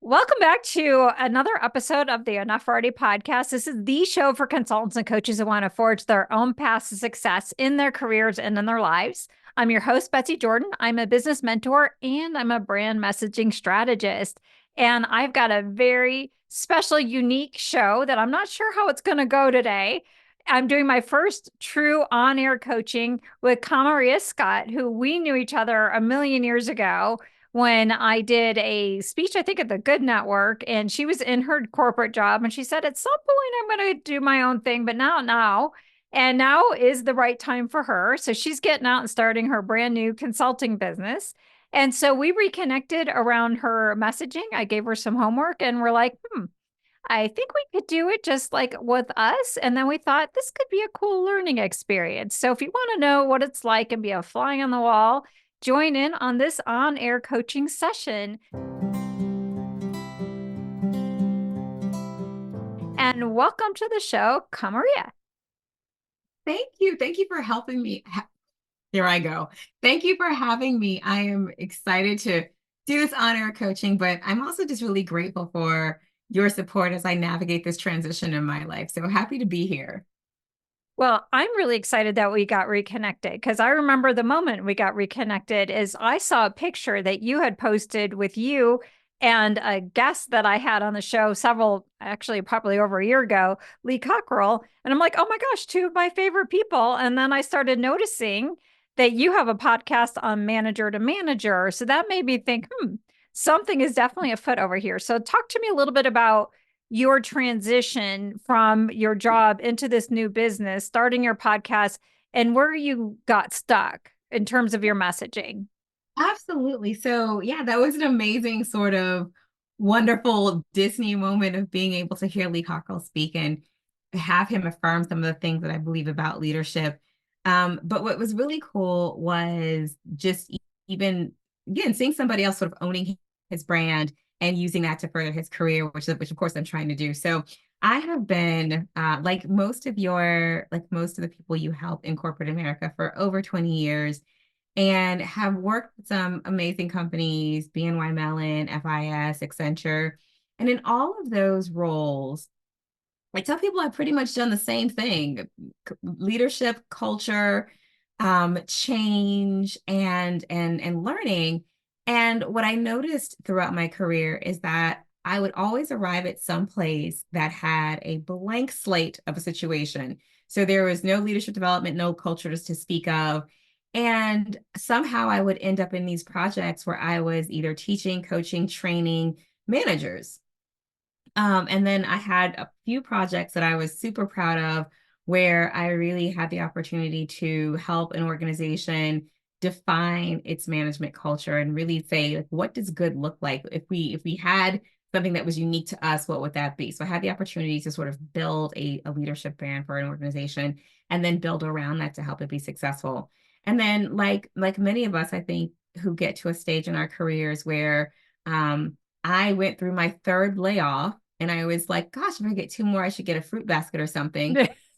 Welcome back to another episode of the Enough Already podcast. This is the show for consultants and coaches who want to forge their own paths to success in their careers and in their lives. I'm your host, Betsy Jordyn. I'm a business mentor and I'm a brand messaging strategist. And I've got a very special, unique show that I'm not sure how it's going to go today. I'm doing my first true on-air coaching with Kamaria Scott, who we knew each other a million years ago when I did a speech, I think at the Good Network, and she was in her corporate job. And she said, at some point, I'm going to do my own thing, but now. And now is the right time for her. So she's getting out and starting her brand new consulting business. And so we reconnected around her messaging. I gave her some homework and we're like, I think we could do it just like with us. And then we thought this could be a cool learning experience. So if you want to know what it's like and be a fly on the wall, join in on this on-air coaching session. And welcome to the show, Kamaria. Thank you. Thank you for helping me. Here I go. Thank you for having me. I am excited to do this on-air coaching, but I'm also just really grateful for your support as I navigate this transition in my life. So happy to be here. Well, I'm really excited that we got reconnected because I remember the moment we got reconnected is I saw a picture that you had posted with you and a guest that I had on the show actually probably over a year ago, Lee Cockrell. And I'm like, oh my gosh, two of my favorite people. And then I started noticing that you have a podcast on manager to manager. So that made me think, something is definitely afoot over here. So talk to me a little bit about your transition from your job into this new business, starting your podcast, and where you got stuck in terms of your messaging. Absolutely. So yeah, that was an amazing sort of wonderful Disney moment of being able to hear Lee Cockrell speak and have him affirm some of the things that I believe about leadership. But what was really cool was just even again seeing somebody else sort of owning his brand and using that to further his career, which of course I'm trying to do. So I have been like most of the people you help in corporate America for over 20 years and have worked with some amazing companies, BNY Mellon, FIS, Accenture. And in all of those roles, I tell people I've pretty much done the same thing: leadership, culture, change, and learning. And what I noticed throughout my career is that I would always arrive at some place that had a blank slate of a situation. So there was no leadership development, no culture to speak of. And somehow I would end up in these projects where I was either teaching, coaching, training managers. And then I had a few projects that I was super proud of where I really had the opportunity to help an organization define its management culture and really say, like, what does good look like? If we had something that was unique to us, what would that be? So I had the opportunity to sort of build a leadership brand for an organization and then build around that to help it be successful. And then like many of us, I think, who get to a stage in our careers where I went through my third layoff and I was like, gosh, if I get two more, I should get a fruit basket or something.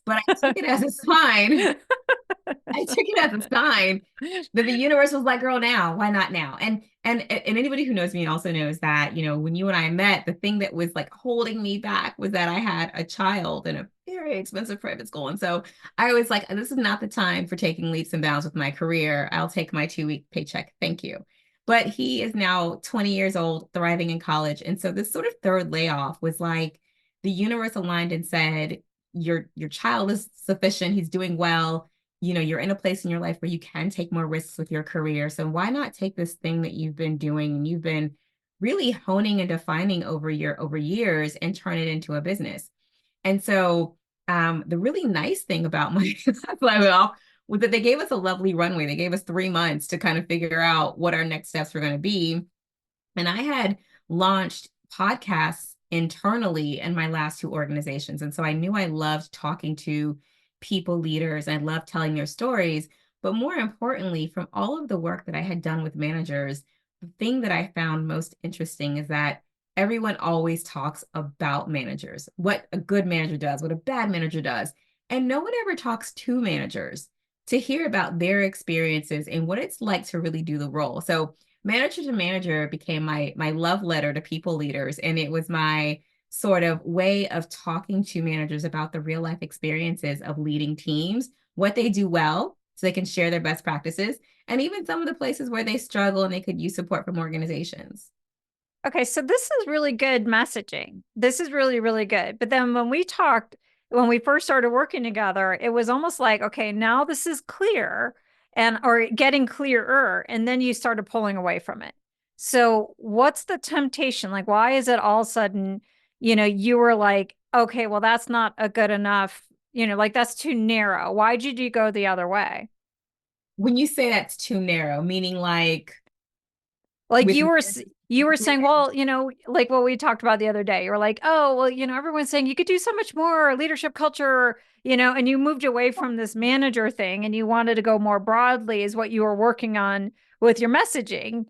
But I took it as a sign. I took it as a sign that the universe was like, girl, now, why not now? And anybody who knows me also knows that, when you and I met, the thing that was like holding me back was that I had a child in a very expensive private school. And so I was like, this is not the time for taking leaps and bounds with my career. I'll take my 2-week paycheck. Thank you. But he is now 20 years old, thriving in college. And so this sort of third layoff was like the universe aligned and said, your child is sufficient. He's doing well. You're in a place in your life where you can take more risks with your career. So why not take this thing that you've been doing and you've been really honing and defining over years and turn it into a business? And so the really nice thing about my layoff was that they gave us a lovely runway. They gave us 3 months to kind of figure out what our next steps were going to be. And I had launched podcasts internally in my last two organizations. And so I knew I loved talking to people leaders. I loved telling their stories. But more importantly, from all of the work that I had done with managers, the thing that I found most interesting is that everyone always talks about managers, what a good manager does, what a bad manager does. And no one ever talks to managers to hear about their experiences and what it's like to really do the role. So manager to manager became my love letter to people leaders, and it was my sort of way of talking to managers about the real life experiences of leading teams, what they do well, so they can share their best practices, and even some of the places where they struggle and they could use support from organizations. Okay, so this is really good messaging. This is really, really good. But then when we talked, when we first started working together, it was almost like, okay, now this is clear and or getting clearer. And then you started pulling away from it. So what's the temptation? Like, why is it all of a sudden, you were like, okay, well, that's not a good enough, like that's too narrow. Why did you go the other way? When you say that's too narrow, meaning Like with you were saying, well, like what we talked about the other day. You were like, oh, well, everyone's saying you could do so much more leadership culture, and you moved away from this manager thing and you wanted to go more broadly is what you were working on with your messaging.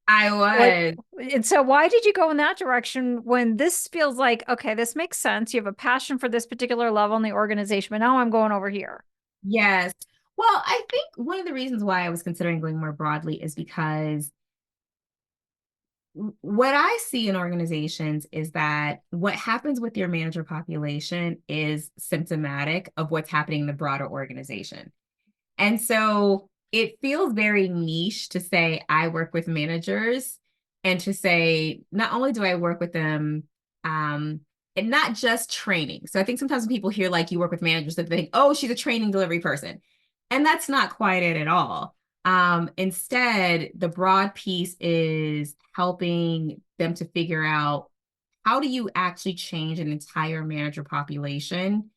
I Like, was. and so why did you go in that direction when this feels like, okay, this makes sense. You have a passion for this particular level in the organization, but now I'm going over here. Yes. Well, I think one of the reasons why I was considering going more broadly is because what I see in organizations is that what happens with your manager population is symptomatic of what's happening in the broader organization. And so it feels very niche to say I work with managers and to say not only do I work with them, and not just training. So I think sometimes when people hear like you work with managers, they think, oh, she's a training delivery person. And that's not quite it at all. Instead, the broad piece is helping them to figure out how do you actually change an entire manager population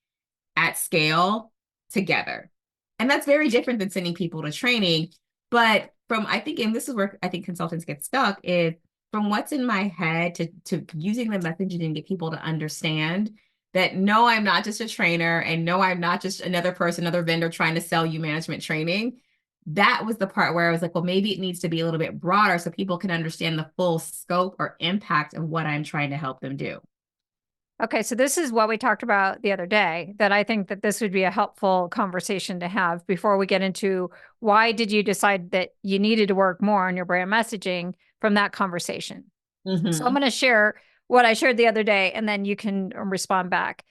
at scale together. And that's very different than sending people to training. But I think, and this is where I think consultants get stuck, is from what's in my head to using the messaging and get people to understand that no, I'm not just a trainer, and no, I'm not just another person, another vendor trying to sell you management training. That was the part where I was like, well, maybe it needs to be a little bit broader so people can understand the full scope or impact of what I'm trying to help them do. Okay, so this is what we talked about the other day, that I think that this would be a helpful conversation to have before we get into why did you decide that you needed to work more on your brand messaging from that conversation. So I'm Mm-hmm. going to share what I shared the other day, and then you can respond back.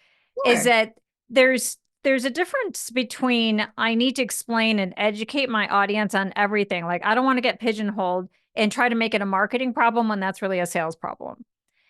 Is Sure. that there's a difference between I need to explain and educate my audience on everything. Like I don't want to get pigeonholed and try to make it a marketing problem when that's really a sales problem.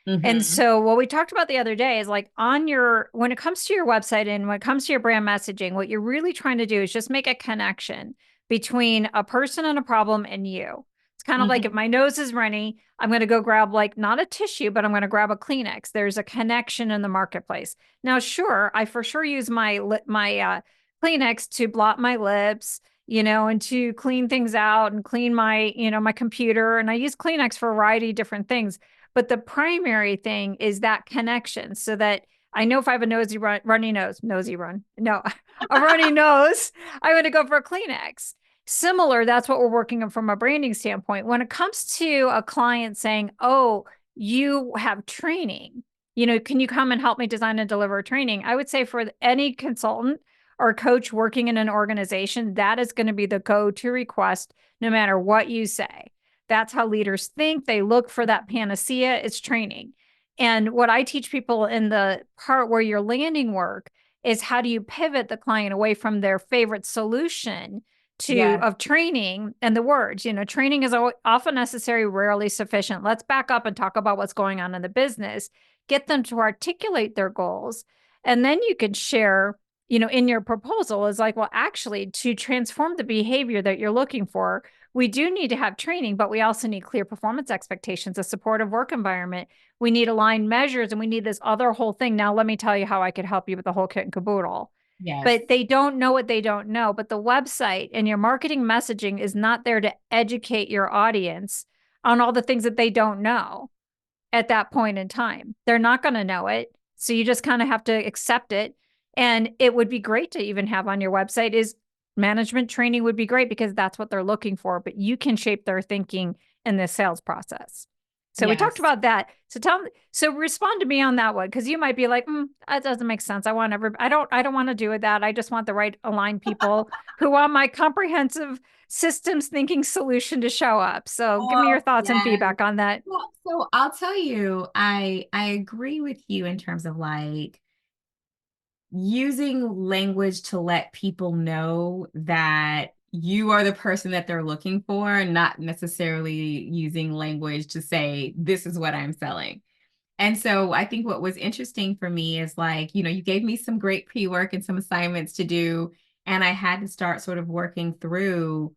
And Mm-hmm. so what we talked about the other day is like when it comes to your website and when it comes to your brand messaging, what you're really trying to do is just make a connection between a person and a problem and you. It's kind of like if Mm-hmm. my nose is runny, I'm going to go grab like not a tissue, but I'm going to grab a Kleenex. There's a connection in the marketplace. Now, sure, I for sure use my Kleenex to blot my lips, and to clean things out and clean my computer. And I use Kleenex for a variety of different things. But the primary thing is that connection so that I know if I have a runny nose, nosy run, no, a runny nose, I'm going to go for a Kleenex. Similar, that's what we're working on from a branding standpoint. When it comes to a client saying, oh, you have training, can you come and help me design and deliver training? I would say for any consultant or coach working in an organization, that is going to be the go-to request no matter what you say. That's how leaders think. They look for that panacea. It's training. And what I teach people in the part where you're landing work is how do you pivot the client away from their favorite solution to Yeah. of training and the words, training is often necessary, rarely sufficient. Let's back up and talk about what's going on in the business, get them to articulate their goals. And then you can share, in your proposal is like, well, actually to transform the behavior that you're looking for, we do need to have training, but we also need clear performance expectations, a supportive work environment. We need aligned measures, and we need this other whole thing. Now, let me tell you how I could help you with the whole kit and caboodle. Yes. But they don't know what they don't know. But the website and your marketing messaging is not there to educate your audience on all the things that they don't know at that point in time. They're not going to know it. So you just kind of have to accept it. And it would be great to even have on your website is management training would be great because that's what they're looking for, but you can shape their thinking in the sales process. So we talked Yes. about that. So respond to me on that one, because you might be like, that doesn't make sense. I don't want to do that. I just want the right aligned people who want my comprehensive systems thinking solution to show up. So give me your Oh, thoughts and yes. feedback on that. Well, so I'll tell you, I agree with you in terms of like using language to let people know that you are the person that they're looking for, not necessarily using language to say, this is what I'm selling. And so I think what was interesting for me is like, you gave me some great pre-work and some assignments to do, and I had to start sort of working through,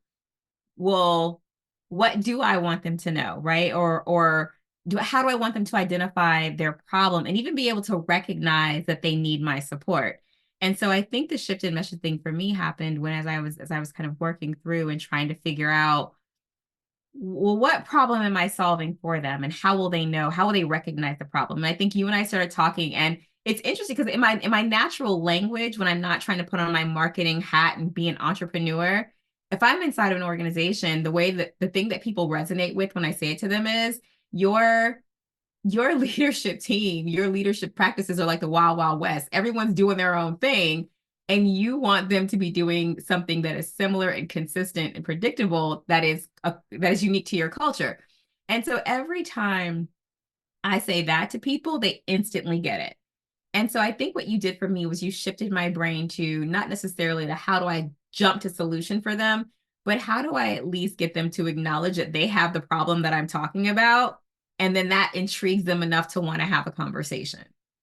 well, what do I want them to know, right? How do I want them to identify their problem and even be able to recognize that they need my support? And so I think the shift in message thing for me happened when as I was kind of working through and trying to figure out, well, what problem am I solving for them, and how will they know? How will they recognize the problem? And I think you and I started talking, and it's interesting because in my natural language, when I'm not trying to put on my marketing hat and be an entrepreneur, if I'm inside of an organization, the way that the thing that people resonate with when I say it to them is your your leadership team, your leadership practices are like the wild, wild west. Everyone's doing their own thing. And you want them to be doing something that is similar and consistent and predictable that is unique to your culture. And so every time I say that to people, they instantly get it. And so I think what you did for me was you shifted my brain to not necessarily to how do I jump to solution for them, but how do I at least get them to acknowledge that they have the problem that I'm talking about? And then that intrigues them enough to want to have a conversation.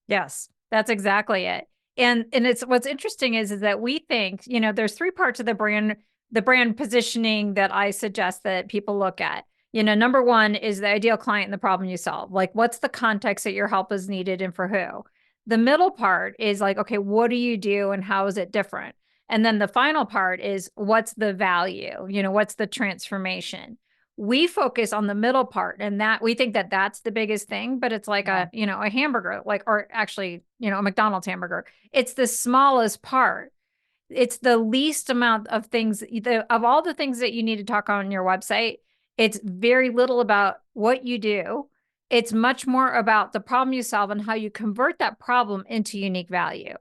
Yes, that's exactly it. And it's what's interesting is that we think, there's three parts of the brand positioning that I suggest that people look at. Number one is the ideal client and the problem you solve. Like, what's the context that your help is needed and for who? The middle part is like, okay, what do you do and how is it different? And then the final part is what's the value? What's the transformation? We focus on the middle part, and that we think that that's the biggest thing, but it's like Yeah. a hamburger, like, or actually, a McDonald's hamburger. It's the smallest part. It's the least amount of things, of all the things that you need to talk on your website. It's very little about what you do. It's much more about the problem you solve and how you convert that problem into unique value.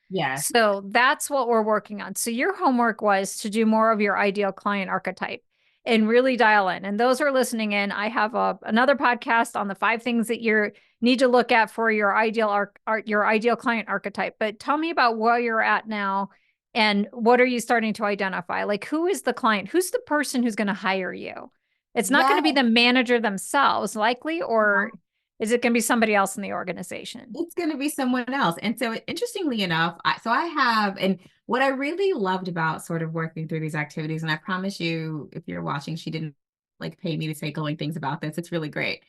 Yes. So that's what we're working on. So your homework was to do more of your ideal client archetype and really dial in. And those who are listening in, I have another podcast on the 5 things that you need to look at for your ideal client archetype. But tell me about where you're at now, and what are you starting to identify? Like, who is the client? Who's the person who's going to hire you? It's not going to be Yes. the manager themselves, likely, or is it going to be somebody else in the organization? It's going to be someone else. And so, interestingly enough, I have, and what I really loved about sort of working through these activities, and I promise you, if you're watching, she didn't like pay me to say glowing things about this. It's really great.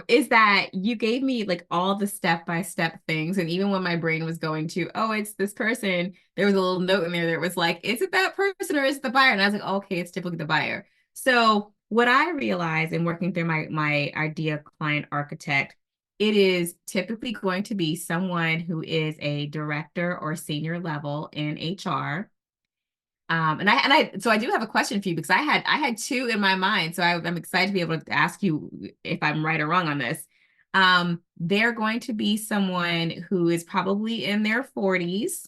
Is that you gave me like all the step-by-step things. And even when my brain was going to, oh, it's this person, there was a little note in there that was like, is it that person or is it the buyer? And I was like, oh, okay, it's typically the buyer. So what I realized in working through my idea client architect, it is typically going to be someone who is a director or senior level in HR. So I do have a question for you because I had two in my mind. So I'm excited to be able to ask you if I'm right or wrong on this. They're going to be someone who is probably in their 40s.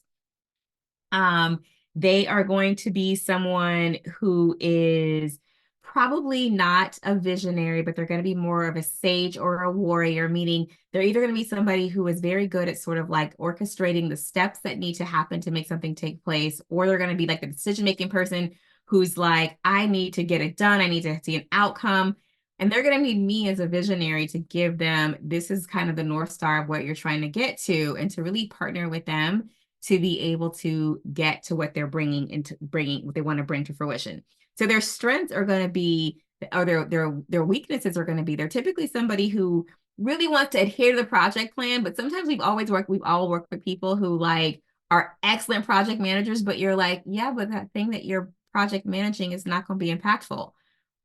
Um, they are going to be someone who is probably not a visionary, but they're going to be more of a sage or a warrior, meaning they're either going to be somebody who is very good at sort of like orchestrating the steps that need to happen to make something take place, or they're going to be like the decision-making person who's like, I need to get it done. I need to see an outcome. And they're going to need me as a visionary to give them, this is kind of the North Star of what you're trying to get to, and to really partner with them to be able to get to what they're bringing what they want to bring to fruition. So their strengths are going to be, or their weaknesses are going to be, they're typically somebody who really wants to adhere to the project plan, but sometimes we've all worked with people who like are excellent project managers, but you're like, yeah, but that thing that you're project managing is not going to be impactful.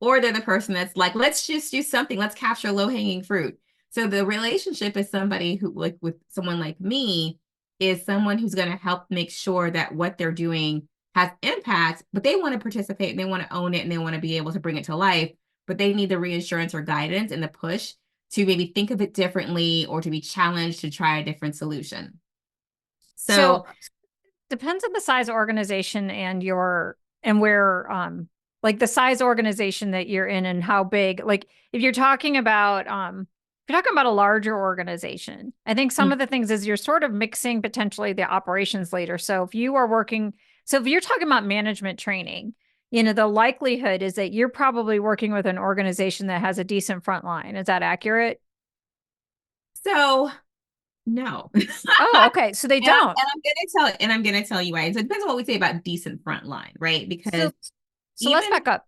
Or they're the person that's like, let's just do something, let's capture low-hanging fruit. So the relationship is somebody who, like with someone like me, is someone who's going to help make sure that what they're doing has impact, but they want to participate and they want to own it and they want to be able to bring it to life, but they need the reassurance or guidance and the push to maybe think of it differently or to be challenged to try a different solution. So So, depends on the size organization and your and where like the size organization that you're in and how big. Like if you're talking about a larger organization, I think some mm, of the things is you're sort of mixing potentially the operations leader. So if you're talking about management training, the likelihood is that you're probably working with an organization that has a decent front line. Is that accurate? so no. Oh, okay. So they don't. And I'm gonna tell you why. So it depends on what we say about decent front line, right? So Because so let's even back up.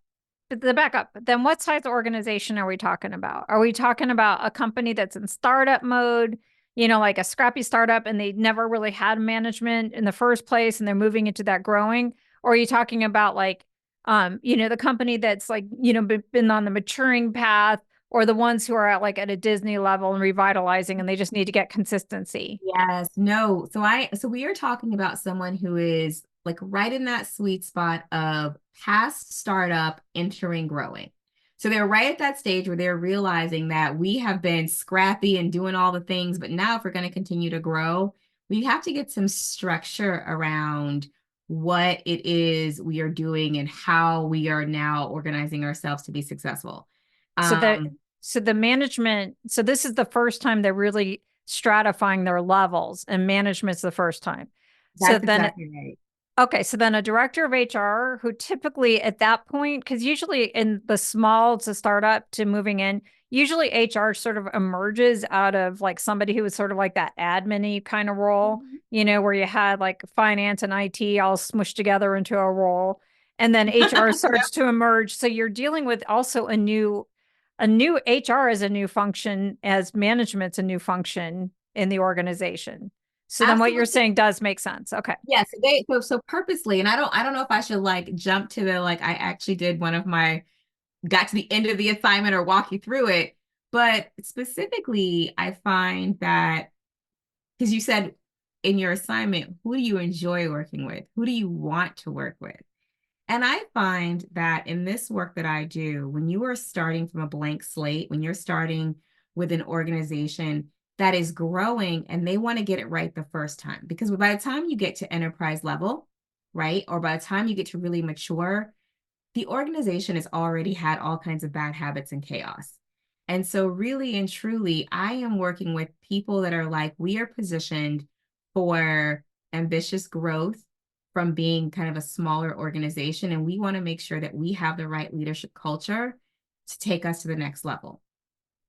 The backup. Then what size organization are we talking about? Are we talking about a company that's in startup mode, like a scrappy startup and they never really had management in the first place and they're moving into that growing? Or are you talking about like, the company that's like, been on the maturing path or the ones who are at a Disney level and revitalizing and they just need to get consistency? yes, no. So we are talking about someone who is like right in that sweet spot of past startup entering growing. So they're right at that stage where they're realizing that we have been scrappy and doing all the things, but now if we're going to continue to grow, we have to get some structure around what it is we are doing and how we are now organizing ourselves to be successful. So the Um, so the management, so this is the first time they're really stratifying their levels and management's the first time. So that's then exactly right. okay, so then a director of HR who typically at that point, because usually in the small to startup to moving in, usually HR sort of emerges out of like somebody who was sort of like that admin-y kind of role, Mhm. where you had like finance and IT all smushed together into a role. And then HR starts to emerge. So you're dealing with also a new HR is a new function as management's a new function in the organization. So then what you're Absolutely. saying does make sense. Okay. Yes, so purposely, and I don't know if I should like jump to the like I actually did one of my got to the end of the assignment or walk you through it, but specifically, I find that because you said in your assignment, who do you enjoy working with? Who do you want to work with? And I find that in this work that I do, when you are starting from a blank slate, when you're starting with an organization that is growing and they want to get it right the first time, because by the time you get to enterprise level, right, or by the time you get to really mature, the organization has already had all kinds of bad habits and chaos. And so, really and truly, I am working with people that are like, we are positioned for ambitious growth from being kind of a smaller organization. And we want to make sure that we have the right leadership culture to take us to the next level.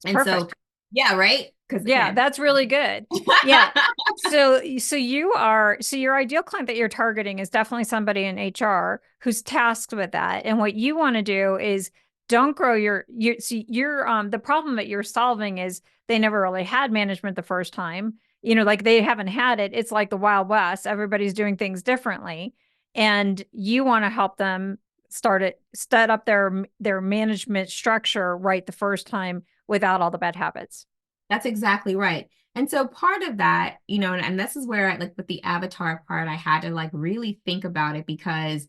And so, Perfect. yeah, right? Because Yeah, again, that's really good. Yeah. So your ideal client that you're targeting is definitely somebody in HR who's tasked with that. And what you want to do is don't grow the problem that you're solving is they never really had management the first time. Like they haven't had it. It's like the Wild West. Everybody's doing things differently. And you want to help them set up their management structure right the first time without all the bad habits. that's exactly right. And so part of that, and this is where I like with the avatar part, I had to like really think about it because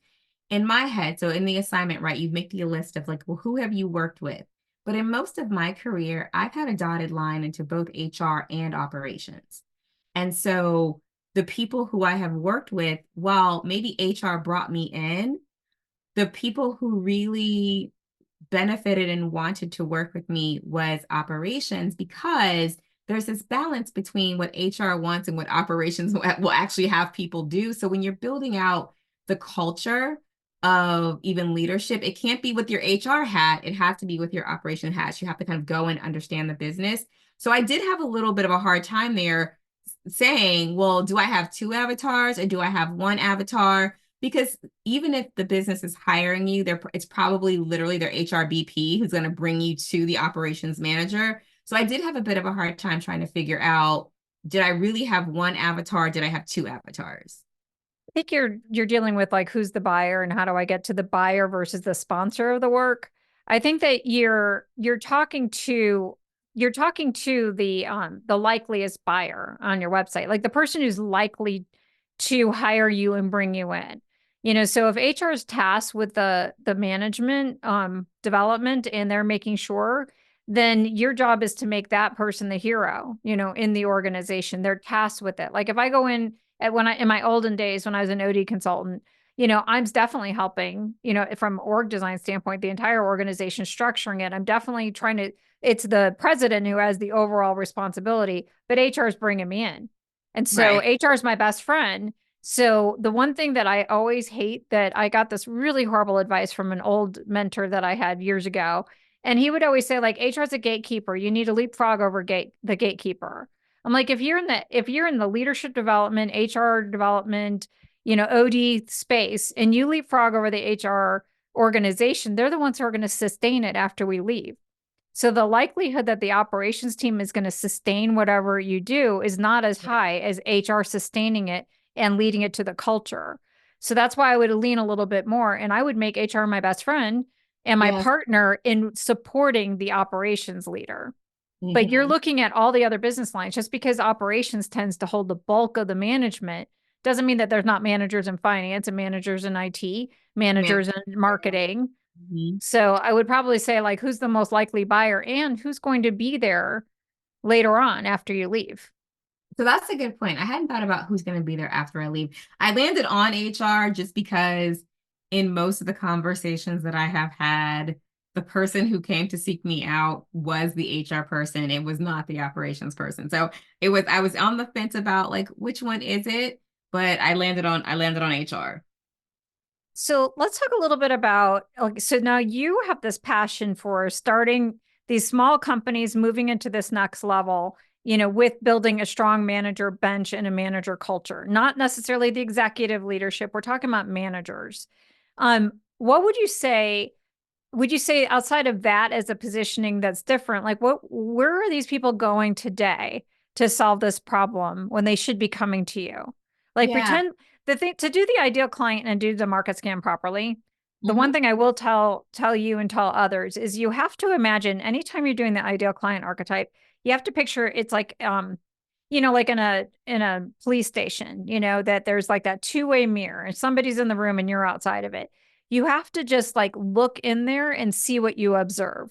in my head, so in the assignment, right, you make the list of like, well, who have you worked with? But in most of my career, I've had a dotted line into both HR and operations. And so the people who I have worked with, while maybe HR brought me in, the people who really benefited and wanted to work with me was operations because there's this balance between what HR wants and what operations will actually have people do. So when you're building out the culture of even leadership, it can't be with your HR hat. It has to be with your operation hat. You have to kind of go and understand the business. So I did have a little bit of a hard time there saying, well, do I have two avatars or do I have one avatar? Because even if the business is hiring you, it's probably literally their HRBP who's going to bring you to the operations manager. So I did have a bit of a hard time trying to figure out, did I really have one avatar? Did I have two avatars? I think you're dealing with like who's the buyer and how do I get to the buyer versus the sponsor of the work. I think that you're talking to the likeliest buyer on your website, like the person who's likely to hire you and bring you in. So if HR is tasked with the management development and they're making sure then your job is to make that person the hero, in the organization. They're tasked with it. Like if I go in in my olden days when I was an OD consultant, I'm definitely helping, from org design standpoint, the entire organization structuring it. I'm definitely trying to, it's the president who has the overall responsibility, but HR is bringing me in. And so Right. HR is my best friend. So the one thing that I always hate, that I got this really horrible advice from an old mentor that I had years ago, and he would always say, like, HR is a gatekeeper. You need to leapfrog over the gatekeeper. I'm like, if you're in the leadership development, HR development, OD space, and you leapfrog over the HR organization, they're the ones who are going to sustain it after we leave. So the likelihood that the operations team is going to sustain whatever you do is not as high as HR sustaining it and leading it to the culture. So that's why I would lean a little bit more, and I would make HR my best friend and my Yes. partner in supporting the operations leader. But you're Mm-hmm. looking at all the other business lines. Just because operations tends to hold the bulk of the management doesn't mean that there's not managers in finance and managers in IT, Man. managers in marketing. Mhm. So I would probably say, like, who's the most likely buyer and who's going to be there later on after you leave. So that's a good point. I hadn't thought about who's going to be there after I leave. I landed on HR just because in most of the conversations that I have had, the person who came to seek me out was the HR person. It was not the operations person. So I was on the fence about like which one is it, but I landed on HR. So let's talk a little bit about, like, so now you have this passion for starting these small companies, moving into this next level, with building a strong manager bench and a manager culture, not necessarily the executive leadership. We're talking about managers. What would you say? Would you say outside of that as a positioning that's different, like where are these people going today to solve this problem when they should be coming to you? Like Yeah. pretend the thing to do the ideal client and do the market scan properly. The one Hmm. thing I will tell you and tell others is you have to imagine anytime you're doing the ideal client archetype, you have to picture it's like like in a police station, that there's like that two-way mirror and somebody's in the room and you're outside of it. You have to just like look in there and see what you observe.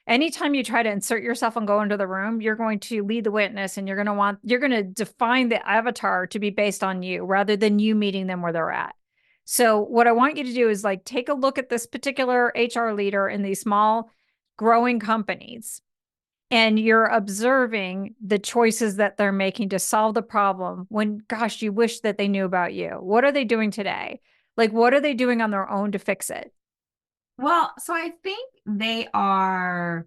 Anytime you try to insert yourself and go into the room, you're going to lead the witness and you're going to define the avatar to be based on you rather than you meeting them where they're at. So what I want you to do is like take a look at this particular HR leader in these small growing companies, and you're observing the choices that they're making to solve the problem when, gosh, you wish that they knew about you. What are they doing today? Like, what are they doing on their own to fix it? Well, so I think they are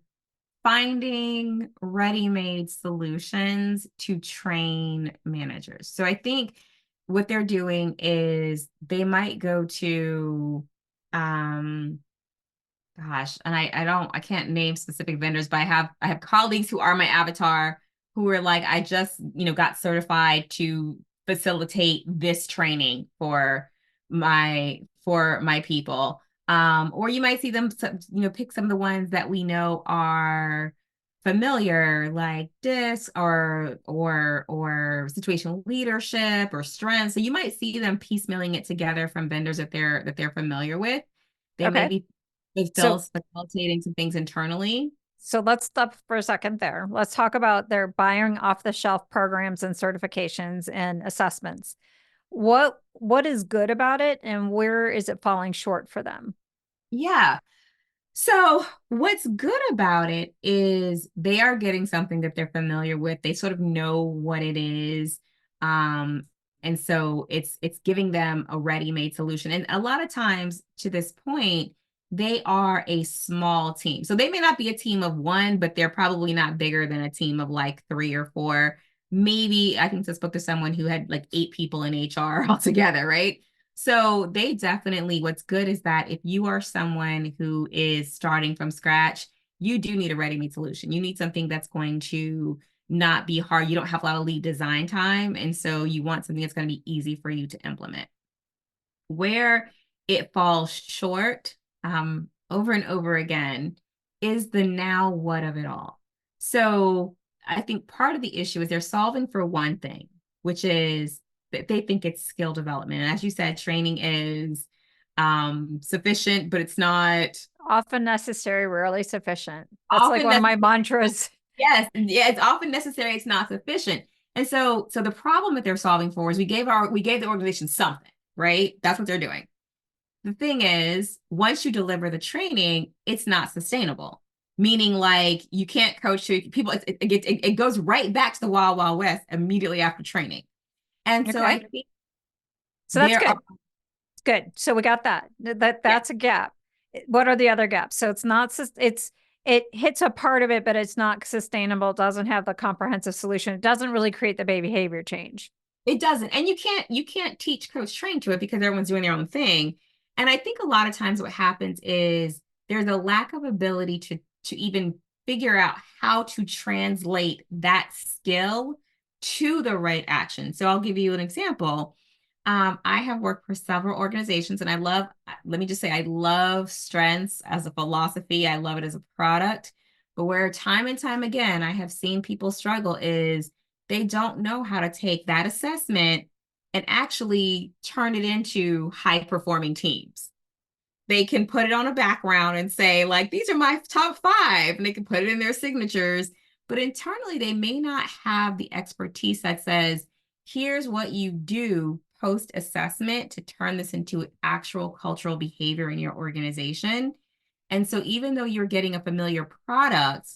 finding ready-made solutions to train managers. So I think what they're doing is they might go to um gosh, and I can't name specific vendors, but I have colleagues who are my avatar who are like, I just, got certified to facilitate this training for my people. Or you might see them, pick some of the ones that we know are familiar, like DISC or situational leadership or strength. So you might see them piecemealing it together from vendors that they're familiar with. They may Okay. be So, facilitating some things internally. so let's stop for a second there. Let's talk about their buying off the shelf programs and certifications and assessments. What is good about it and where is it falling short for them? Yeah. So what's good about it is they are getting something that they're familiar with. They sort of know what it is. Um, and so it's giving them a ready-made solution. And a lot of times to this point, they are a small team. So they may not be a team of one, but they're probably not bigger than a team of like three or four. Maybe I think I spoke to someone who had like 8 people in HR altogether, right? So they definitely, what's good is that if you are someone who is starting from scratch, you do need a ready-made solution. You need something that's going to not be hard. You don't have a lot of lead design time. And so you want something that's going to be easy for you to implement. Where it falls short over and over again is the now what of it all. So I think part of the issue is they're solving for one thing, which is that they think it's skill development. And as you said, training is sufficient, but it's not Often necessary, rarely sufficient. That's like often one of my necessary. mantras. Yes, yeah, it's often necessary, it's not sufficient. And so the problem that they're solving for is we gave the organization something, right? That's what they're doing. The thing is, once you deliver the training, it's not sustainable. Meaning, like you can't coach people. It goes right back to the wild, wild west immediately after training. And so I Okay. think So that's there are, good. Good. So we got that. yeah, That's a gap. What are the other gaps? So it's not it hits a part of it, but it's not sustainable. It doesn't have the comprehensive solution. It doesn't really create the behavior change. it doesn't. And you can't teach coach train to it because everyone's doing their own thing. And I think a lot of times what happens is there's a lack of ability to even figure out how to translate that skill to the right action. So I'll give you an example. I have worked for several organizations and let me just say, I love strengths as a philosophy. I love it as a product. But where time and time again, I have seen people struggle is they don't know how to take that assessment and actually turn it into high performing teams. They can put it on a background and say, like, these are my top five, and they can put it in their signatures. But internally, they may not have the expertise that says, here's what you do post assessment to turn this into actual cultural behavior in your organization. And so, even though you're getting a familiar product,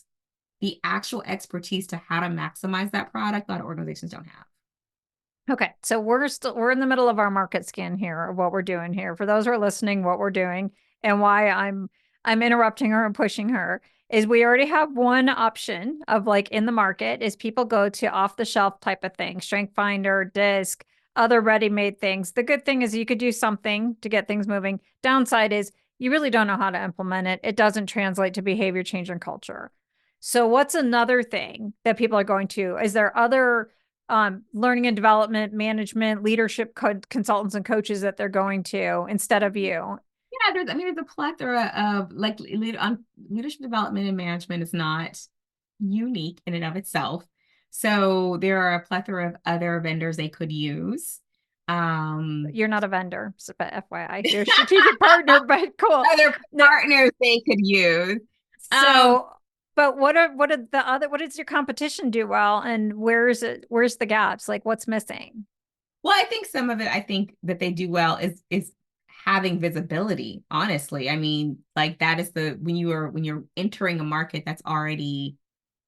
the actual expertise to how to maximize that product, a lot of organizations don't have. Okay. So we're in the middle of our market scan here of what we're doing here. For those who are listening, what we're doing and why I'm interrupting her and pushing her is we already have one option of like in the market is people go to off the shelf type of thing, Strength Finder, Disc, other ready-made things. The good thing is you could do something to get things moving. Downside is you really don't know how to implement it. It doesn't translate to behavior change and culture. So what's another thing that people are going to? Is there other learning and development, management, leadership consultants and coaches that they're going to instead of you? Yeah, there's a plethora of like leadership development and management is not unique in and of itself. So there are a plethora of other vendors they could use. Um, You're not a vendor, so, but FYI, you're a strategic partner, but cool. Other No, partners they could use. Um, so, but what are the other, what does your competition do well? And where's the gaps? Like what's missing? well, I think some of it, I think that they do well is having visibility, honestly. I mean, like that is the when you're entering a market that's already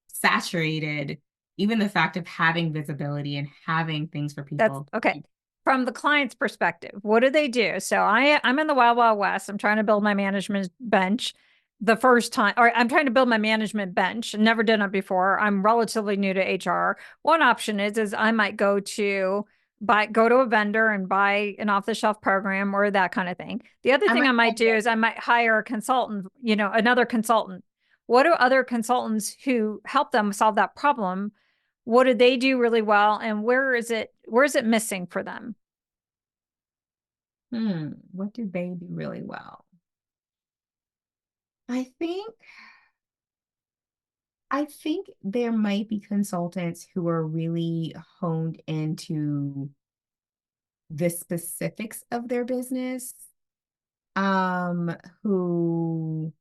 saturated, even the fact of having visibility and having things for That's people. okay. From the client's perspective, what do they do? So I'm in the wild, wild west. I'm trying to build my management bench the first time, or I'm trying to build my management bench. Never done it before. I'm relatively new to HR. One option is I might go to a vendor and buy an off the shelf program or that kind of thing. The other I'm thing a, I might do is I might hire a consultant, another consultant. What do other consultants who help them solve that problem? What do they do really well, and where is it missing for them? what do they do really well? I think I think there might be consultants who are really honed into the specifics of their business, um, who,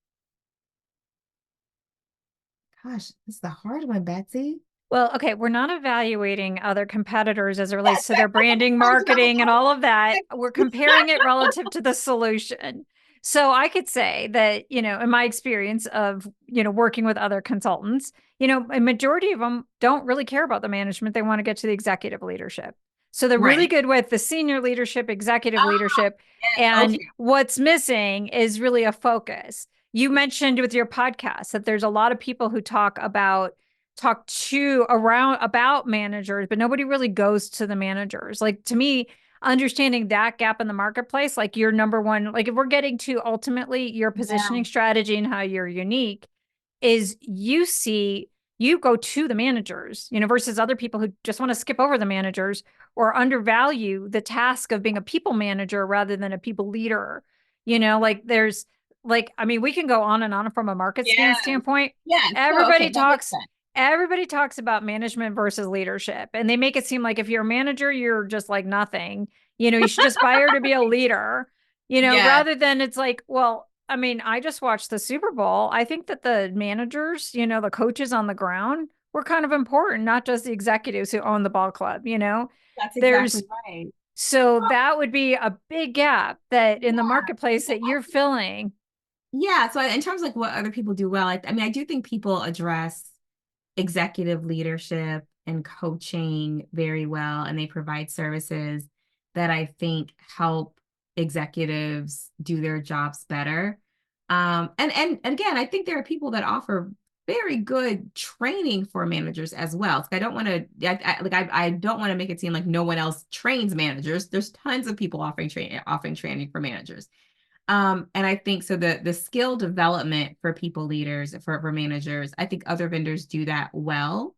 gosh, this is the hard one, Betsy. Well, okay, we're not evaluating other competitors as it Yes, relates to their branding, marketing, and all of that. We're comparing it relative to the solution. So I could say that, in my experience of, working with other consultants, a majority of them don't really care about the management. They want to get to the executive leadership. So they're really right. good with the senior leadership, executive Oh, leadership. yes. And Okay. what's missing is really a focus. You mentioned with your podcast that there's a lot of people who talk to around about managers, but nobody really goes to the managers. Like to me, understanding that gap in the marketplace, like your number one, like if we're getting to ultimately your Yeah. positioning strategy and how you're unique, is you go to the managers, versus other people who just want to skip over the managers or undervalue the task of being a people manager rather than a people leader. Like there's like, I mean, we can go on and on from a market scan Yeah. standpoint. Yeah. So, Everybody okay, that makes talks sense. everybody talks about management versus leadership, and they make it seem like if you're a manager, you're just like nothing. You should aspire to be a leader. Yes, rather than it's like, well, I mean, I just watched the Super Bowl. I think that the managers, the coaches on the ground were kind of important, not just the executives who own the ball club, that's exactly There's right. so that would be a big gap that in the Yeah. marketplace that you're filling. Yeah. So in terms of like what other people do well, I mean, I do think people address executive leadership and coaching very well, and they provide services that I think help executives do their jobs better. And again, I think there are people that offer very good training for managers as well. So I don't want to I don't want to make it seem like no one else trains managers. There's tons of people offering training for managers. And I think so the skill development for people leaders, for managers, I think other vendors do that well.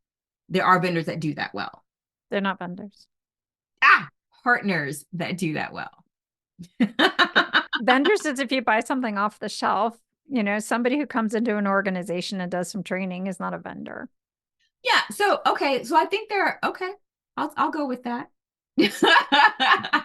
There are vendors that do that well. They're not vendors. Ah, partners that do that well. Okay. Vendors is if you buy something off the shelf, somebody who comes into an organization and does some training is not a vendor. Yeah, so okay, so I think they're okay. I'll go with that.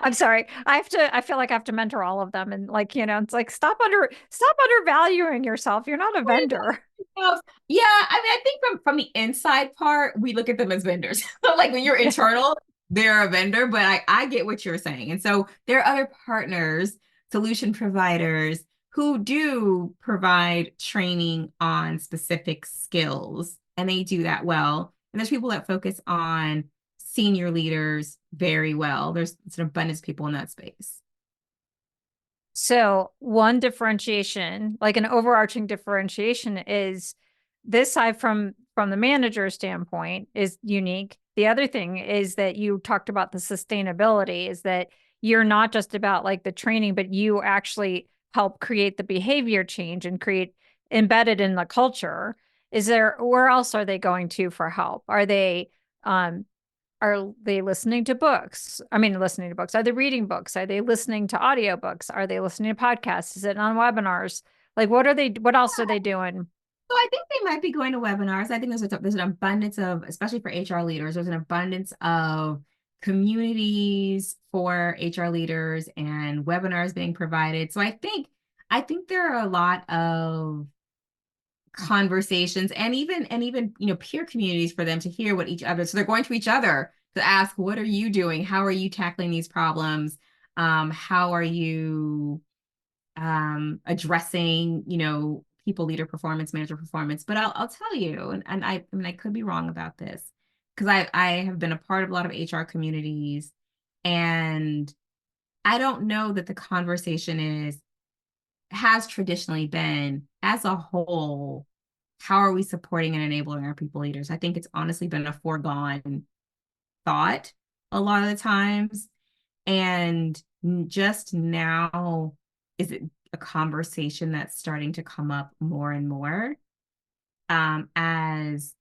I'm sorry. I feel like I have to mentor all of them. And like, it's like stop undervaluing yourself. You're not a vendor. Yeah, I mean, I think from the inside part, we look at them as vendors. Like when you're Yeah. internal, they're a vendor, but I get what you're saying. And so there are other partners, solution providers who do provide training on specific skills, and they do that well. And there's people that focus on senior leaders very well. There's an abundance of people in that space. So one differentiation, like an overarching differentiation, is this side from the manager standpoint is unique. The other thing is that you talked about the sustainability, is that you're not just about like the training, but you actually help create the behavior change and create embedded in the culture. Where else are they going to for help? Um, are they listening to books? I mean, listening to books. Are they reading books? Are they listening to audiobooks? Are they listening to podcasts? Is it on webinars? Like, what else are they doing? So I think they might be going to webinars. I think there's an abundance of, especially for HR leaders, there's an abundance of communities for HR leaders and webinars being provided. So I think there are a lot of conversations and even peer communities for them to hear what each other. So they're going to each other to ask, what are you doing? How are you tackling these problems? How are you addressing, people leader performance, manager performance. But I'll tell you, and I mean, I could be wrong about this because I have been a part of a lot of HR communities, and I don't know that the conversation has traditionally been as a whole, how are we supporting and enabling our people leaders? I think it's honestly been a foregone thought a lot of the times. And just now, is it a conversation that's starting to come up more and more? As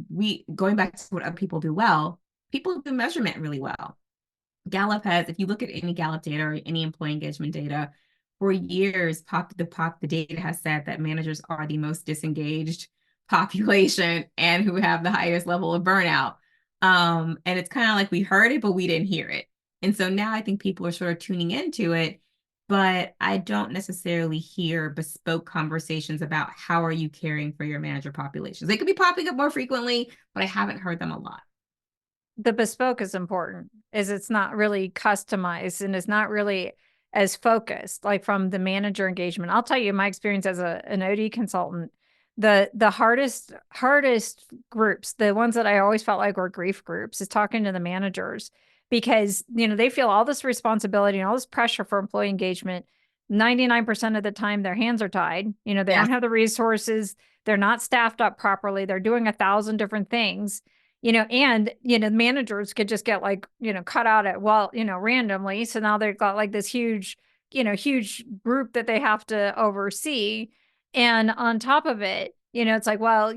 we going back to what other people do well, people do measurement really well. Gallup has, if you look at any Gallup data or any employee engagement data, for years, the data has said that managers are the most disengaged population and who have the highest level of burnout. And it's kind of like we heard it, but we didn't hear it. And so now I think people are sort of tuning into it, but I don't necessarily hear bespoke conversations about how are you caring for your manager populations. They could be popping up more frequently, but I haven't heard them a lot. The bespoke is important, is it's not really customized and it's not really as focused, like from the manager engagement. I'll tell you my experience as an OD consultant. The hardest groups, the ones that I always felt like were grief groups, is talking to the managers because they feel all this responsibility and all this pressure for employee engagement. 99% of the time their hands are tied. They Yes. don't have the resources, they're not staffed up properly, they're doing 1,000 different things, and managers could just get like cut out at randomly, so now they've got like this huge group that they have to oversee. And on top of it, it's like, well,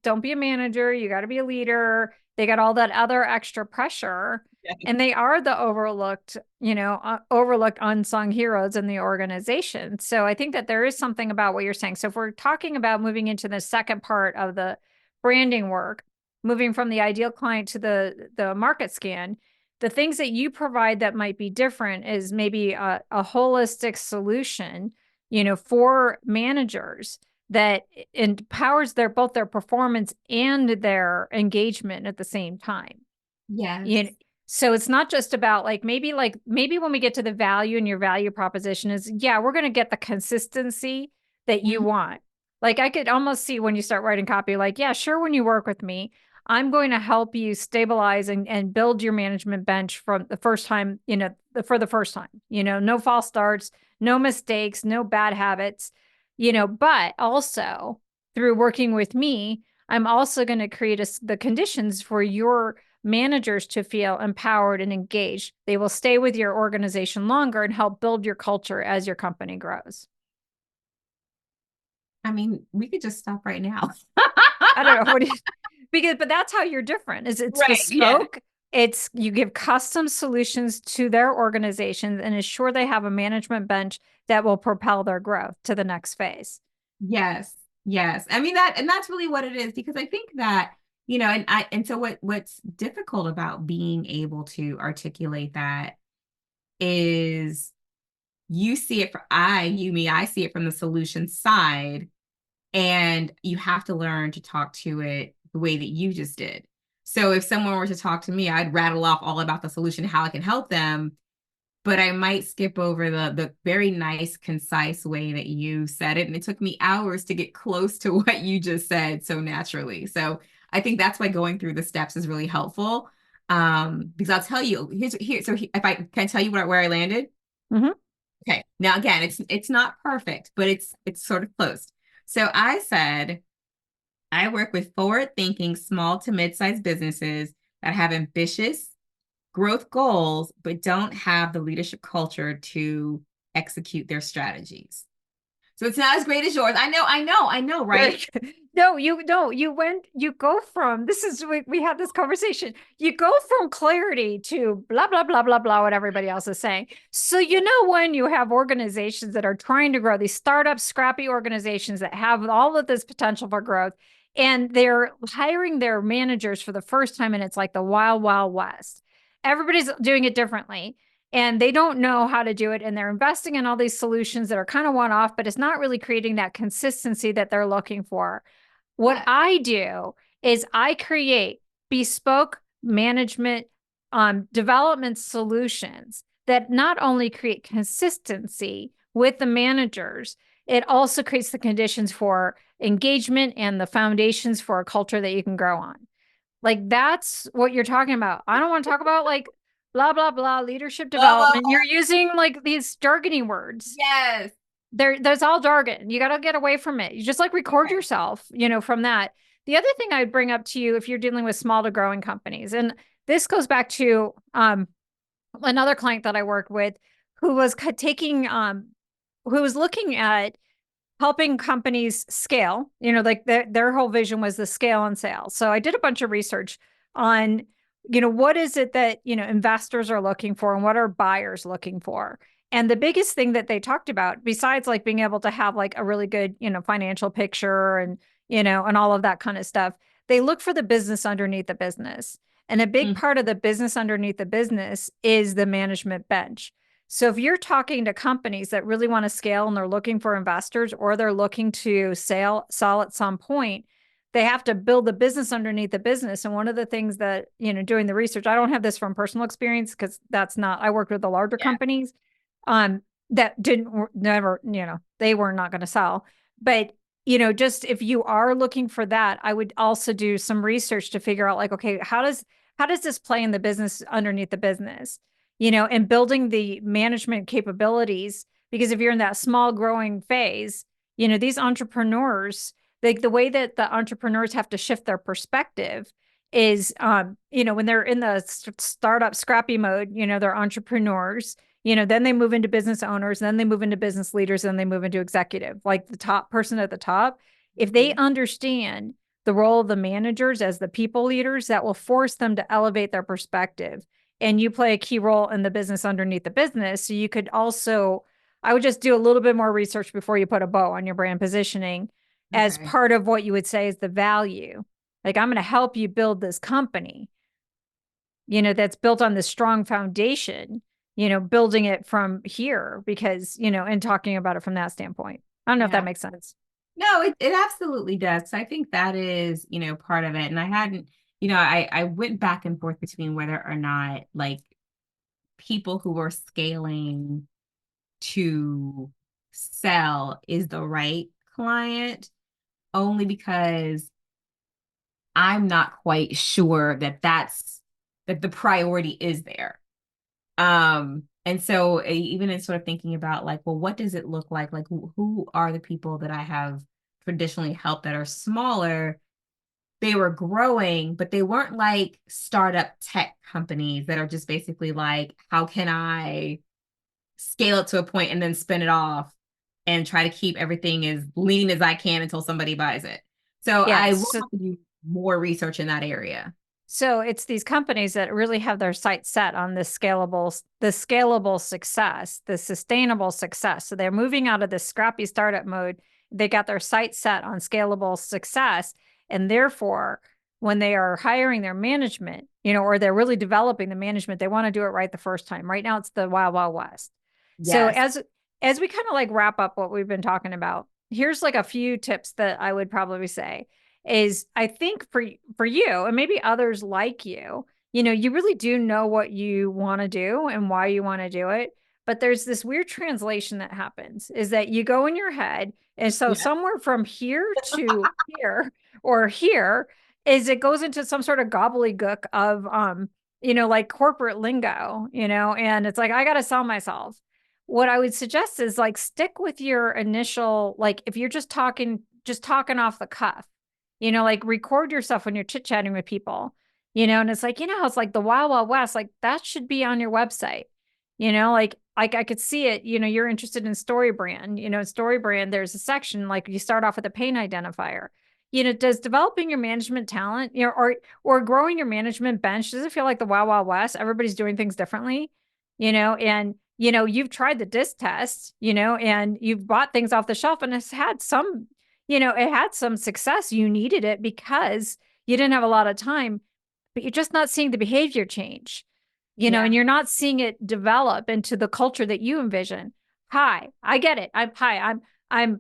don't be a manager, you got to be a leader. They got all that other extra pressure, Yes. and they are the overlooked unsung heroes in the organization. So I think that there is something about what you're saying. So if we're talking about moving into the second part of the branding work, moving from the ideal client to the market scan, the things that you provide that might be different is maybe a holistic solution, for managers that empowers both their performance and their engagement at the same time. Yes. You know, so it's not just about maybe when we get to the value and your value proposition is, yeah, we're going to get the consistency that you Mhm. want. Like I could almost see when you start writing copy, like, yeah, sure, when you work with me, I'm going to help you stabilize and build your management bench from the first time, for the first time, no false starts, no mistakes, no bad habits, but also through working with me, I'm also going to create the conditions for your managers to feel empowered and engaged. They will stay with your organization longer and help build your culture as your company grows. I mean, we could just stop right now. I don't know what do you, but that's how you're different. Is it's Right. Yeah. bespoke. It's you give custom solutions to their organizations and ensure they have a management bench that will propel their growth to the next phase. Yes. Yes. I mean and that's really what it is because I think that, and so what's difficult about being able to articulate that is you see it for I see it from the solution side, and you have to learn to talk to it the way that you just did. So if someone were to talk to me, I'd rattle off all about the solution, how I can help them, but I might skip over the very nice, concise way that you said it. And it took me hours to get close to what you just said so naturally. So I think that's why going through the steps is really helpful. Because I'll tell you, if I can tell you where I landed. Mm-hmm. Okay. Now again, it's not perfect, but it's sort of close. So I said, I work with forward-thinking small to mid-sized businesses that have ambitious growth goals, but don't have the leadership culture to execute their strategies. So it's not as great as yours. I know, right? No, you go from we had this conversation. You go from clarity to blah, blah, blah, blah, blah, what everybody else is saying. So, when you have organizations that are trying to grow, these startup, scrappy organizations that have all of this potential for growth, and they're hiring their managers for the first time, and it's like the wild, wild west. Everybody's doing it differently and they don't know how to do it. And they're investing in all these solutions that are kind of one off, but it's not really creating that consistency that they're looking for. What Yeah. I do is I create bespoke management development solutions that not only create consistency with the managers, it also creates the conditions for engagement and the foundations for a culture that you can grow on. Like that's what you're talking about. I don't want to talk about like blah blah blah leadership Blah, blah, development. You're blah. using like these jargony words. Yes. There's all jargon. You got to get away from it. You just like record Okay. yourself, from that. The other thing I'd bring up to you if you're dealing with small to growing companies, and this goes back to another client that I worked with who was taking who was looking at helping companies scale, like their whole vision was the scale and sales. So I did a bunch of research on, what is it that, investors are looking for and what are buyers looking for? And the biggest thing that they talked about, besides like being able to have like a really good, financial picture and, and all of that kind of stuff, they look for the business underneath the business. And a big Mhm. part of the business underneath the business is the management bench. So if you're talking to companies that really want to scale and they're looking for investors or they're looking to sell at some point, they have to build the business underneath the business. And one of the things that, doing the research, I don't have this from personal experience because I worked with the larger Yeah. companies that didn't never, they were not going to sell. But, just if you are looking for that, I would also do some research to figure out like, okay, how does this play in the business underneath the business? And building the management capabilities. Because if you're in that small growing phase, these entrepreneurs, like the way that the entrepreneurs have to shift their perspective is, when they're in the startup scrappy mode, they're entrepreneurs, then they move into business owners, then they move into business leaders, then they move into executive, like the top person at the top. If they Mhm. understand the role of the managers as the people leaders, that will force them to elevate their perspective and you play a key role in the business underneath the business. So you could also, I would just do a little bit more research before you put a bow on your brand positioning as Okay. part of what you would say is the value. Like, I'm going to help you build this company. that's built on this strong foundation, building it from here because, and talking about it from that standpoint. I don't know if that Yeah. makes sense. No, it absolutely does. So I think that is, part of it. And I hadn't, I went back and forth between whether or not like people who are scaling to sell is the right client, only because I'm not quite sure that the priority is there. And so even in sort of thinking about like, well, what does it look like? Like who are the people that I have traditionally helped that are smaller? They were growing, but they weren't like startup tech companies that are just basically like, how can I scale it to a point and then spin it off and try to keep everything as lean as I can until somebody buys it. So I will Yes. have to do more research in that area. So it's these companies that really have their sights set on the scalable success, the sustainable success. So they're moving out of this scrappy startup mode. They got their sights set on scalable success. And therefore, when they are hiring their management, or they're really developing the management, they want to do it right the first time. Right now, it's the wild, wild west. So Yes. as we kind of like wrap up what we've been talking about, here's like a few tips that I would probably say is I think for you and maybe others like you really do know what you want to do and why you want to do it. But there's this weird translation that happens is that you go in your head. And so Yeah. somewhere from here to here or here is it goes into some sort of gobbledygook of like corporate lingo, and it's like I gotta sell myself. What I would suggest is like stick with your initial, like if you're just talking off the cuff, like record yourself when you're chit-chatting with people, and it's like, it's like the Wild Wild West, like that should be on your website, like I could see it, you're interested in story brand, story brand, there's a section like you start off with a pain identifier. Does developing your management talent, or growing your management bench, does it feel like the Wild Wild West? Everybody's doing things differently, and you've tried the disc test, and you've bought things off the shelf and it's had some, it had some success. You needed it because you didn't have a lot of time, but you're just not seeing the behavior change, and Yeah. you're not seeing it develop into the culture that you envision. Hi, I get it. I'm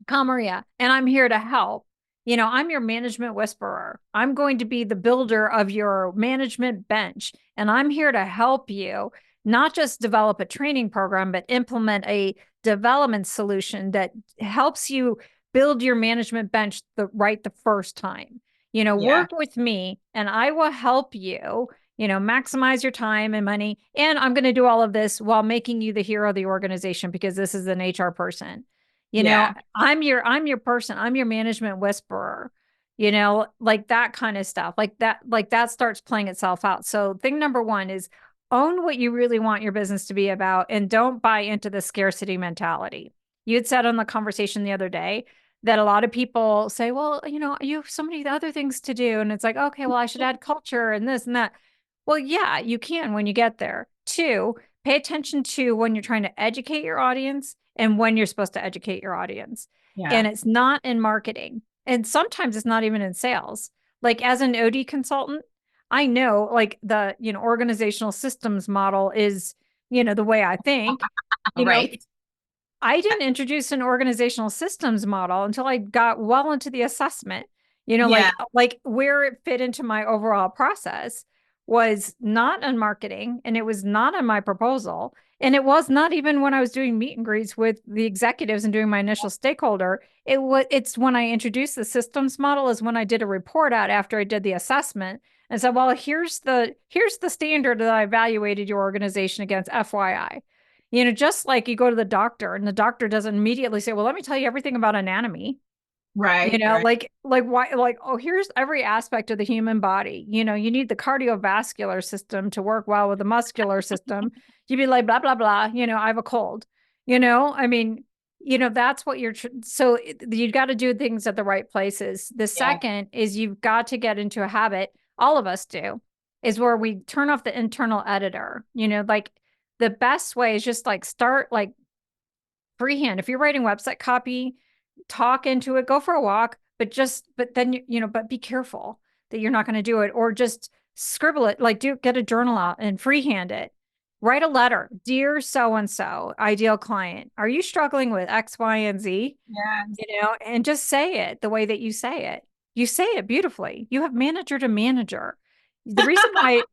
Kamaria, and I'm here to help. I'm your management whisperer. I'm going to be the builder of your management bench, and I'm here to help you not just develop a training program, but implement a development solution that helps you build your management bench the first time. Yeah. Work with me, and I will help you. Maximize your time and money. And I'm going to do all of this while making you the hero of the organization because this is an HR person. Yeah. I'm your person. I'm your management whisperer, like that kind of stuff. Like that starts playing itself out. So thing number one is own what you really want your business to be about and don't buy into the scarcity mentality. You had said on the conversation the other day that a lot of people say, well, you have so many other things to do. And it's like, okay, well, I should add culture and this and that. Well, yeah, you can when you get there. Two, pay attention to when you're trying to educate your audience and when you're supposed to educate your audience. And Yeah. it's not in marketing. And sometimes it's not even in sales. Like as an OD consultant, I know like the, organizational systems model is, the way I think, you know, Right. I didn't introduce an organizational systems model until I got well into the assessment. Yeah. Like where it fit into my overall process was not on marketing and it was not on my proposal. And it was not even when I was doing meet and greets with the executives and doing my initial stakeholder. It's when I introduced the systems model is when I did a report out after I did the assessment and said, well, here's the standard that I evaluated your organization against, FYI. Just like you go to the doctor and the doctor doesn't immediately say, well, let me tell you everything about anatomy. Right. Right. Like why, like, oh, here's every aspect of the human body. You need the cardiovascular system to work well with the muscular system. You'd be like, blah, blah, blah. I have a cold. I mean, that's what so you got to do things at the right places. The Yeah. second is you've got to get into a habit, all of us do, is where we turn off the internal editor. Like the best way is just like start like freehand. If you're writing website copy, talk into it, go for a walk, but then but be careful that you're not going to do it or just scribble it, like get a journal out and freehand it. Write a letter. Dear so and so, ideal client, are you struggling with X, Y, and Z? Yes. And just say it the way that you say it. You say it beautifully. You have manager to manager. The reason why,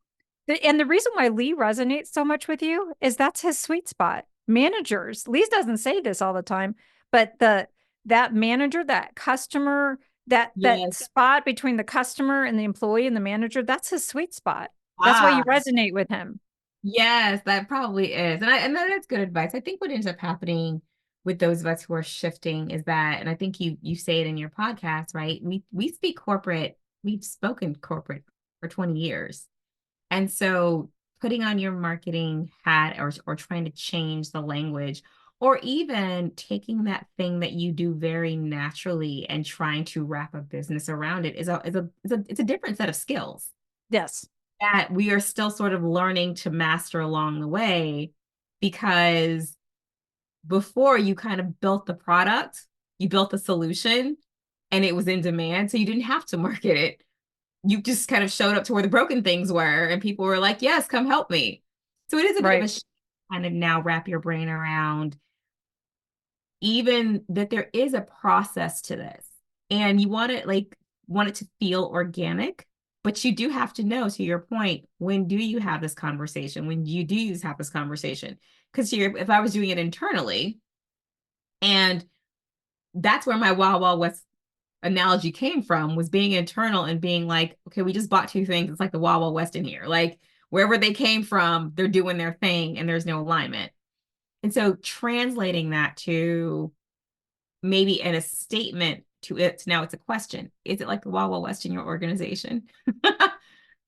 the reason why Lee resonates so much with you is that's his sweet spot. Managers, Lee doesn't say this all the time, but that manager, that customer, that Yes. spot between the customer and the employee and the manager, that's his sweet spot. That's why you Ah, resonate with him. yes, that probably is. And that's good advice. I think what ends up happening with those of us who are shifting is that, and I think you say it in your podcast, right? We speak corporate, we've spoken corporate for 20 years. And so putting on your marketing hat or trying to change the language, or even taking that thing that you do very naturally and trying to wrap a business around it it's a different set of skills Yes. that we are still sort of learning to master along the way, because before you kind of built the product, you built the solution and it was in demand. So you didn't have to market it. You just kind of showed up to where the broken things were and people were like, yes, come help me. So it is a bit of Right. a kind of now wrap your brain around even that there is a process to this, and you want it to feel organic, but you do have to know, to your point, when do you have this conversation, when you do have this conversation, because if I was doing it internally, and that's where my Wild Wild West analogy came from, was being internal and being like, okay, we just bought two things, it's like the Wild Wild West in here, like wherever they came from, they're doing their thing and there's no alignment. And so translating that to maybe in a statement to it, now it's a question. Is it like the Wild Wild West in your organization?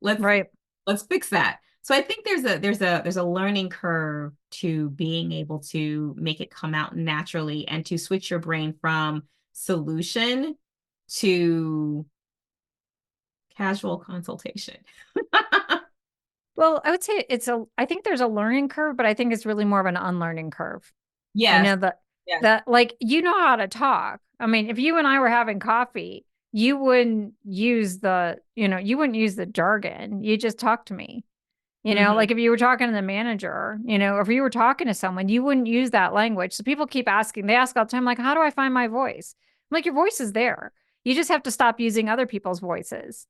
let's Right. let's fix that. So I think there's a learning curve to being able to make it come out naturally and to switch your brain from solution to casual consultation. Well, I would say I think there's a learning curve, but I think it's really more of an unlearning curve. You Yes. know, that Yes. that like you know how to talk. I mean, if you and I were having coffee, you wouldn't use the jargon. You just talk to me. Mm-hmm. Like if you were talking to the manager, or if you were talking to someone, you wouldn't use that language. So people keep asking, they ask all the time, like, how do I find my voice? I'm like, your voice is there. You just have to stop using other people's voices.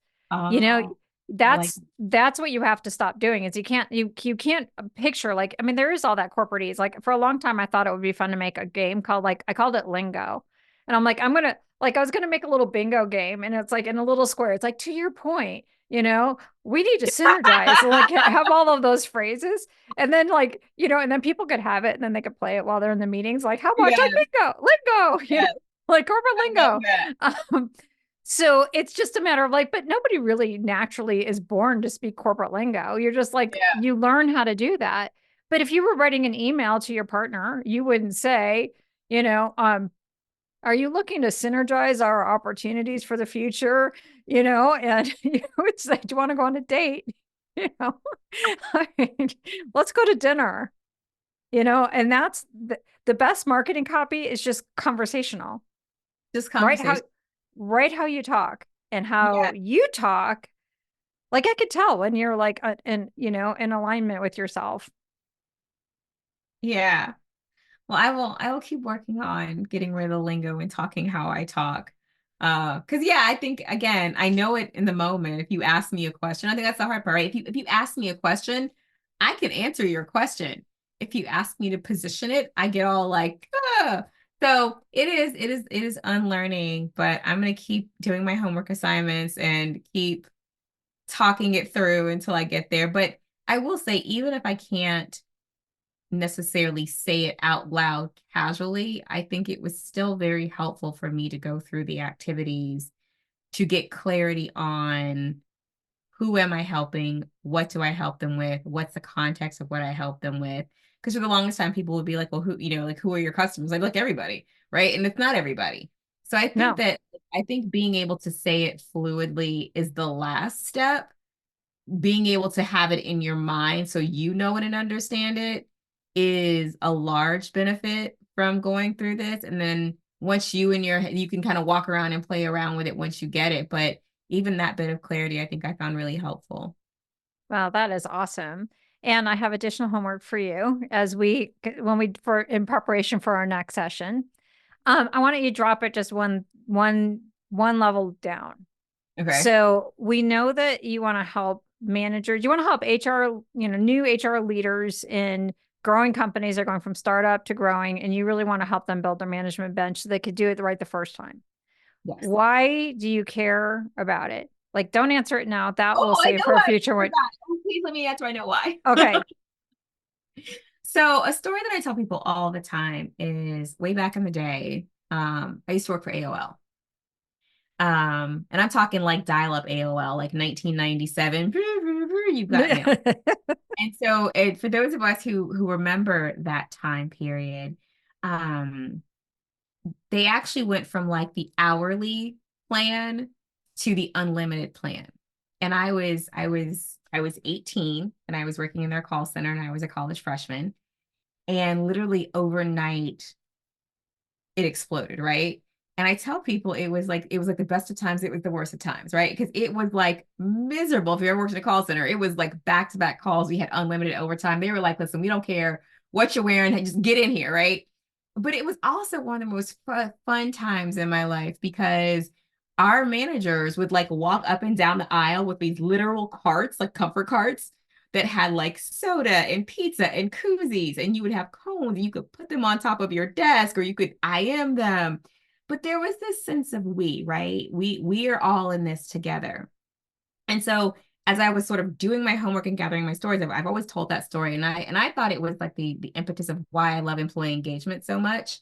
You know, Oh, I like that's what you have to stop doing is you can't picture like, I mean, there is all that corporatese. Like for a long time, I thought it would be fun to make a game called like, I called it lingo. And I'm like, I was gonna make a little bingo game and it's like in a little square. It's like to your point, we need to synergize and like have all of those phrases. And then like, and then people could have it and then they could play it while they're in the meetings. Like, how about yes, lingo, yes, like corporate I love lingo. that. So it's just a matter of like, but nobody really naturally is born to speak corporate lingo. You're just like, Yeah. you learn how to do that. But if you were writing an email to your partner, you wouldn't say, you know, are you looking to synergize our opportunities for the future? And you would say, do you want to go on a date? I mean, let's go to dinner, and that's the best marketing copy is just conversational, Just right? How conversation. write how you talk and how Yeah. you talk. Like I could tell when you're like in alignment with yourself. Yeah. Well, I will keep working on getting rid of the lingo and talking how I talk. Because yeah, I think again, I know it in the moment. If you ask me a question, I think that's the hard part, right? If you ask me a question, I can answer your question. If you ask me to position it, I get all like, ah. So it is unlearning, but I'm gonna keep doing my homework assignments and keep talking it through until I get there. But I will say, even if I can't necessarily say it out loud casually, I think it was still very helpful for me to go through the activities to get clarity on who am I helping? What do I help them with? What's the context of what I help them with? Because for the longest time, people would be like, well, like, who are your customers? Like, look, everybody, right? And it's not everybody. So No, I think being able to say it fluidly is the last step. Being able to have it in your mind so you know it and understand it is a large benefit from going through this. And then once you can kind of walk around and play around with it once you get it. But even that bit of clarity, I think I found really helpful. Wow, that is awesome. And I have additional homework for you for in preparation for our next session. I want you to drop it just one level down. Okay. So we know that you want to help managers, you want to help HR, new HR leaders in growing companies. Are going from startup to growing, and you really want to help them build their management bench so they could do it right the first time. Yes. Why do you care about it? Like, don't answer it now. That Oh, will I save know for a why. future I one. forgot. Oh, please let me answer. I know why. Okay. So a story that I tell people all the time is way back in the day, I used to work for AOL. And I'm talking like dial-up AOL, like 1997. You've got mail. And so for those of us who remember that time period, um, they actually went from like the hourly plan to the unlimited plan. And I was 18 and I was working in their call center and I was a college freshman. And literally overnight, it exploded, right? And I tell people it was like the best of times, it was the worst of times, right? Because it was like miserable. If you ever worked in a call center, it was like back-to-back calls. We had unlimited overtime. They were like, listen, we don't care what you're wearing, just get in here, right? But it was also one of the most fun times in my life because our managers would like walk up and down the aisle with these literal carts, like comfort carts, that had like soda and pizza and koozies, and you would have cones and you could put them on top of your desk or you could IM them. But there was this sense of we, right? We are all in this together. And so as I was sort of doing my homework and gathering my stories, I've always told that story. And I thought it was like the impetus of why I love employee engagement so much.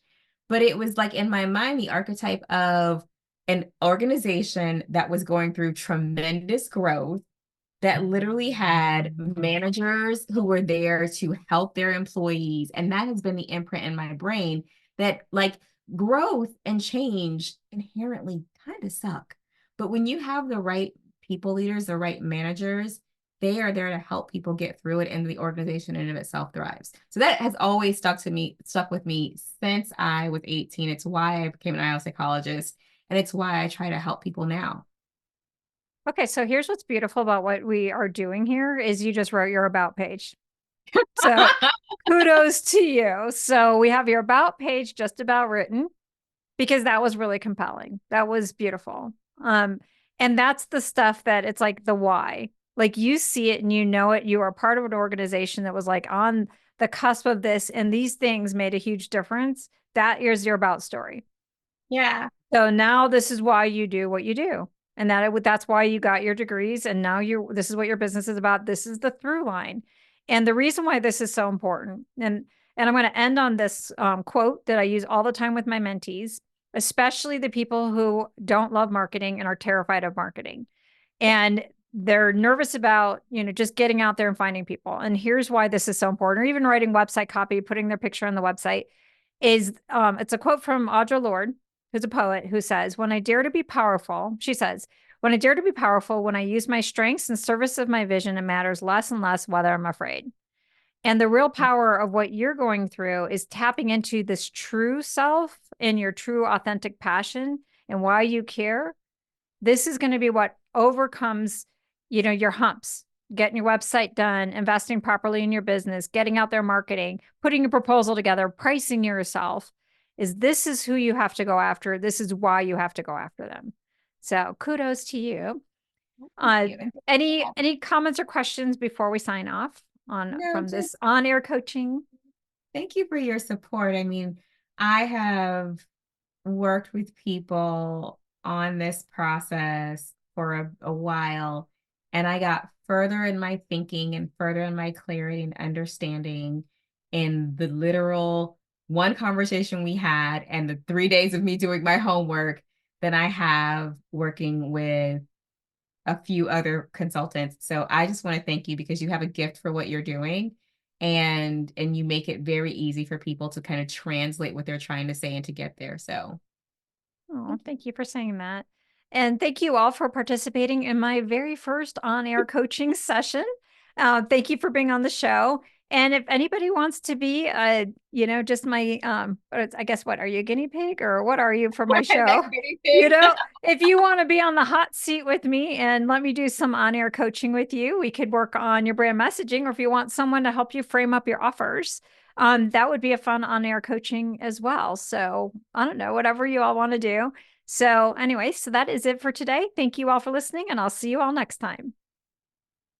But it was like in my mind, the archetype of an organization that was going through tremendous growth, that literally had managers who were there to help their employees. And that has been the imprint in my brain that like growth and change inherently kind of suck. But when you have the right people leaders, the right managers, they are there to help people get through it and the organization in and of itself thrives. So that has always stuck with me since I was 18. It's why I became an IELTS psychologist. And it's why I try to help people now. Okay, so here's what's beautiful about what we are doing here is you just wrote your about page. So kudos to you. So we have your about page just about written because that was really compelling. That was beautiful. And that's the stuff that it's like the why. Like you see it and you know it. You are part of an organization that was like on the cusp of this, and these things made a huge difference. That is your about story. Yeah. So now this is why you do what you do. And that's why you got your degrees. And now this is what your business is about. This is the through line. And the reason why this is so important, and I'm going to end on this quote that I use all the time with my mentees, especially the people who don't love marketing and are terrified of marketing. And they're nervous about, just getting out there and finding people. And here's why this is so important, or even writing website copy, putting their picture on the website is it's a quote from Audre Lorde, who's a poet, who says, when I dare to be powerful, she says, when I dare to be powerful, when I use my strengths in service of my vision, it matters less and less whether I'm afraid. And the real power of what you're going through is tapping into this true self and your true authentic passion and why you care. This is going to be what overcomes, your humps, getting your website done, investing properly in your business, getting out there marketing, putting a proposal together, pricing yourself. This is who you have to go after. This is why you have to go after them. So kudos to you. Any comments or questions before we sign off No, from just this on-air coaching? thank you for your support. I mean, I have worked with people on this process for a while, and I got further in my thinking and further in my clarity and understanding in the literal one conversation we had and the 3 days of me doing my homework than I have working with a few other consultants. So I just want to thank you because you have a gift for what you're doing, and you make it very easy for people to kind of translate what they're trying to say and to get there. So Oh, thank you for saying that. And thank you all for participating in my very first on-air coaching session. Thank you for being on the show. And if anybody wants to be, just my, I guess, what are you, a guinea pig or what are you for my show? That guinea pig. If you want to be on the hot seat with me and let me do some on-air coaching with you, we could work on your brand messaging, or if you want someone to help you frame up your offers, that would be a fun on-air coaching as well. So I don't know, whatever you all want to do. So anyway, so that is it for today. Thank you all for listening, and I'll see you all next time.